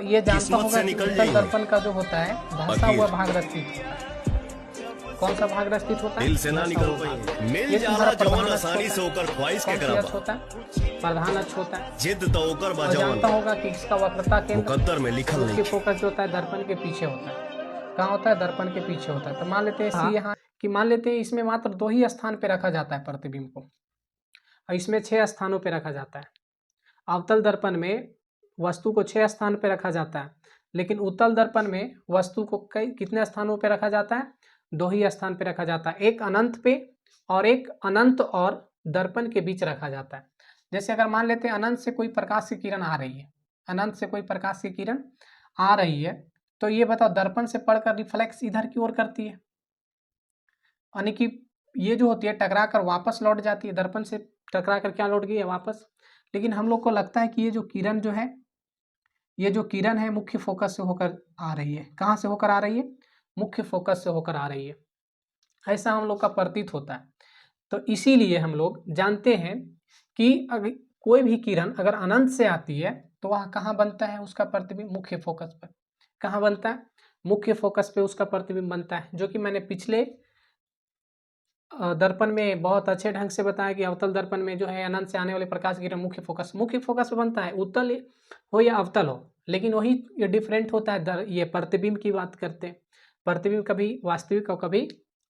ये जानता किस्मत होगा से कि निकल उत्तल जाएंगे। दर्पण का जो होता है धंसा हुआ भाग रस्थित होता है। कौन सा भाग रस्थित होता है? दिल से ना धंसा निकल हुआ भाग। पाएंगे। मिल ये जाला तुम्हारा जवन प्रधान अक्ष आसानी होता से है। होकर ख्वाहिश के कौन सी अक्ष कराबा। होता है? प्रधान अक्ष होता है। जिद तो ओकर और बाजवन जानता होगा कि इसका वक्रता केंद्र मुकद्दर में लिखल नहीं मुख्य खे। फोकस जो होता है दर्पण के पीछे होता है। कहाँ होता है? दर्पण के पीछे होता है। तो मान लेते हैं सी यहाँ कि मान लेते हैं इसमें मात्र 2 ही स्थान पे रखा जाता है प्रतिबिंब को, और इसमें 6 स्थानों पे रखा जाता है। अवतल दर्पण में वस्तु को 6 स्थान पे रखा जाता है, लेकिन उत्तल दर्पण में वस्तु को कितने स्थानों पे रखा जाता है? 2 ही स्थान पे रखा जाता है, एक अनंत पे और एक अनंत और दर्पण के बीच रखा जाता है। जैसे अगर मान लेते हैं अनंत से कोई प्रकाश की किरण आ रही है, अनंत से कोई प्रकाश की किरण आ रही है, तो ये बताओ दर्पण से पढ़कर रिफ्लेक्स इधर की ओर करती है, यानी कि ये जो होती है टकरा कर वापस लौट जाती है, दर्पण से टकरा कर क्या लौट गई है? वापस। लेकिन हम लोग को लगता है कि ये जो किरण जो है, ये जो किरण है मुख्य फोकस से होकर आ रही है। कहाँ से होकर आ रही है? मुख्य फोकस से होकर आ रही है, ऐसा हम लोग का प्रतीत होता है। तो इसीलिए हम लोग जानते हैं कि अगर कोई भी किरण अगर अनंत से आती है तो वह कहाँ बनता है? उसका प्रतिबिंब मुख्य फोकस पर। कहाँ बनता है? मुख्य फोकस पे उसका प्रतिबिंब बनता है, जो कि मैंने पिछले दर्पण में बहुत अच्छे ढंग से बताया कि अवतल दर्पण में जो है अनंत से आने वाले प्रकाश की किरण मुख्य फोकस पे बनता है, उत्तल हो या अवतल हो, लेकिन वही ये डिफरेंट होता है। ये प्रतिबिंब की बात करते हैं, प्रतिबिंब कभी वास्तविक और कभी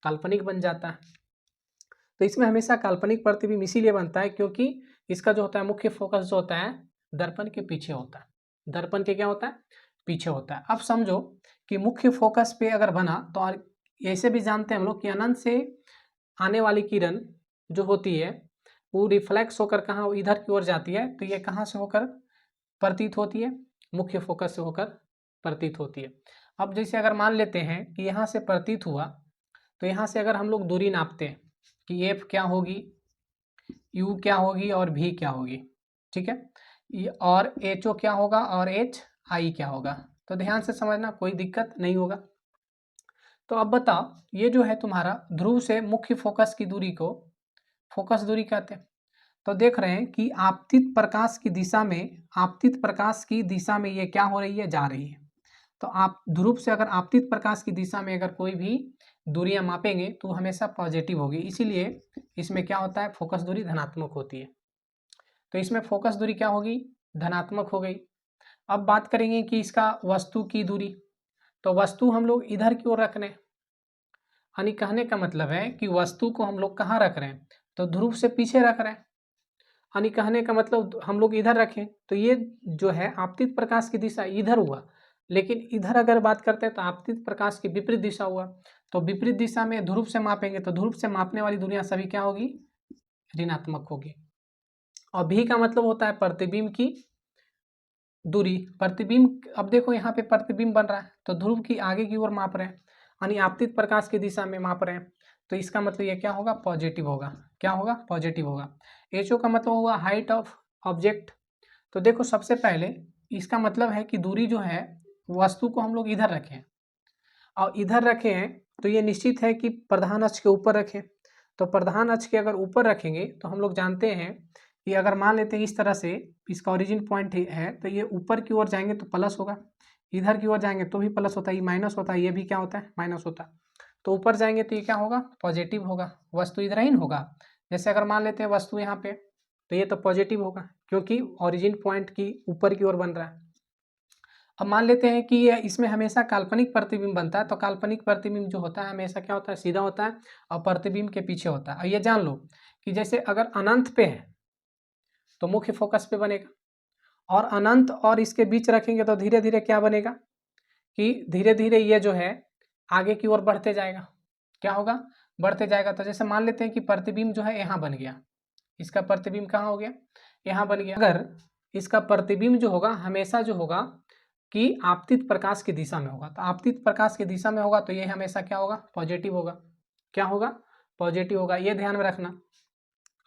काल्पनिक बन जाता है। तो इसमें हमेशा काल्पनिक प्रतिबिंब इसीलिए बनता है क्योंकि इसका जो होता है मुख्य फोकस जो होता है दर्पण के पीछे होता है, दर्पण के क्या होता है? पीछे होता है। अब समझो कि मुख्य फोकस पे अगर बना तो ऐसे भी जानते हैं हम लोग कि अनंत से आने वाली किरण जो होती है वो रिफ्लेक्स होकर कहाँ? इधर की ओर जाती है, तो ये कहाँ से होकर प्रतीत होती है? मुख्य फोकस से होकर प्रतीत होती है। अब जैसे अगर मान लेते हैं कि यहाँ से प्रतीत हुआ, तो यहाँ से अगर हम लोग दूरी नापते हैं कि एफ क्या होगी, यू क्या होगी और भी क्या होगी, ठीक है, और एच ओ क्या होगा और एच आई क्या होगा, तो ध्यान से समझना, कोई दिक्कत नहीं होगा। तो अब बताओ, ये जो है तुम्हारा ध्रुव से मुख्य फोकस की दूरी को फोकस दूरी कहते हैं। तो देख रहे हैं कि आपतित प्रकाश की दिशा में, आपतित प्रकाश की दिशा में ये क्या हो रही है? जा रही है। तो आप ध्रुव से अगर आपतित प्रकाश की दिशा में अगर कोई भी दूरियां मापेंगे तो हमेशा पॉजिटिव होगी, इसीलिए इसमें क्या होता है? फोकस दूरी धनात्मक होती है। तो इसमें फोकस दूरी क्या होगी? धनात्मक हो गई। अब बात करेंगे कि इसका वस्तु की दूरी, तो वस्तु हम लोग इधर की ओर रख रहे हैं, यानी कहने का मतलब है कि वस्तु को हम लोग कहाँ रख रहे हैं? तो ध्रुव से पीछे रख रहे हैं, यानी कहने का मतलब हम लोग इधर रखें तो ये जो है आपतित प्रकाश की दिशा इधर हुआ, लेकिन इधर अगर बात करते हैं तो आपतित प्रकाश की विपरीत दिशा हुआ। तो विपरीत दिशा में ध्रुव से मापेंगे तो ध्रुव से मापने वाली दूरियां सभी क्या होगी? ऋणात्मक होगी। और भी का मतलब होता है प्रतिबिंब की दूरी। प्रतिबिंब, अब देखो यहाँ पे प्रतिबिंब बन रहा है तो ध्रुव की आगे की ओर माप रहे हैं, यानी आपतित प्रकाश की दिशा में माप रहे हैं, तो इसका मतलब ये क्या होगा? पॉजिटिव होगा। क्या होगा? पॉजिटिव होगा। एचओ का मतलब होगा हाइट ऑफ ऑब्जेक्ट। तो देखो सबसे पहले इसका मतलब है कि दूरी जो है वस्तु को हम लोग इधर रखें, और इधर रखे हैं तो ये निश्चित है कि प्रधान अक्ष के ऊपर रखें। तो प्रधान अक्ष के अगर ऊपर रखेंगे तो हम लोग जानते हैं कि अगर मान लेते हैं इस तरह से इसका ओरिजिन पॉइंट है तो ये ऊपर की ओर जाएंगे तो प्लस होगा, इधर की ओर जाएंगे तो भी प्लस होता है, ये माइनस होता है, ये भी क्या होता है? माइनस होता है। तो ऊपर जाएंगे तो ये क्या होगा? पॉजिटिव होगा, वस्तु इधर ही होगा। जैसे अगर मान लेते हैं वस्तु यहाँ पे, तो ये तो पॉजिटिव होगा क्योंकि ओरिजिन पॉइंट की ऊपर की ओर बन रहा है। अब मान लेते हैं कि इसमें हमेशा काल्पनिक प्रतिबिंब बनता है, तो काल्पनिक प्रतिबिंब जो होता है हमेशा क्या होता है? सीधा होता है और प्रतिबिंब के पीछे होता है। और ये जान लो कि जैसे अगर अनंत पे है तो मुख्य फोकस पे बनेगा, और अनंत और इसके बीच रखेंगे तो धीरे धीरे क्या बनेगा कि धीरे धीरे ये जो है आगे की ओर बढ़ते जाएगा। क्या होगा? बढ़ते जाएगा। तो जैसे मान लेते हैं कि प्रतिबिंब जो है यहाँ बन गया, इसका प्रतिबिंब कहाँ हो गया? यहाँ बन गया। अगर इसका प्रतिबिंब जो होगा हमेशा जो होगा कि आपतित प्रकाश की दिशा में होगा, तो आपतित प्रकाश की दिशा में होगा तो ये हमेशा क्या होगा? पॉजिटिव होगा। क्या होगा? पॉजिटिव होगा, ये ध्यान में रखना।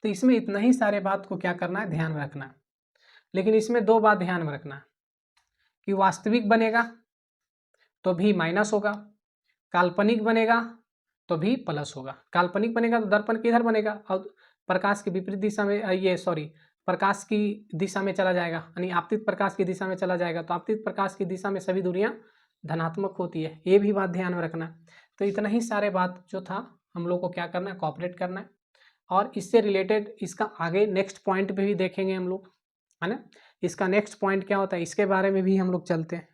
तो इसमें इतना ही सारे बात को क्या करना है? ध्यान में रखना है। लेकिन इसमें 2 बात ध्यान में रखना है कि वास्तविक बनेगा तो भी माइनस होगा, काल्पनिक बनेगा तो भी प्लस होगा। काल्पनिक बनेगा तो दर्पण किधर बनेगा? और प्रकाश की विपरीत दिशा में, ये सॉरी, प्रकाश की दिशा में चला जाएगा, यानी आपतित प्रकाश की दिशा में चला जाएगा, तो आपतित प्रकाश की दिशा में सभी दूरियां धनात्मक होती है। ये भी बात ध्यान में रखना है। तो इतना ही सारे बात जो था हम लोग को क्या करना है, कॉपरेट करना है। और इससे रिलेटेड इसका आगे नेक्स्ट पॉइंट पे भी देखेंगे हम लोग, है ना। इसका नेक्स्ट पॉइंट क्या होता है इसके बारे में भी हम लोग चलते हैं।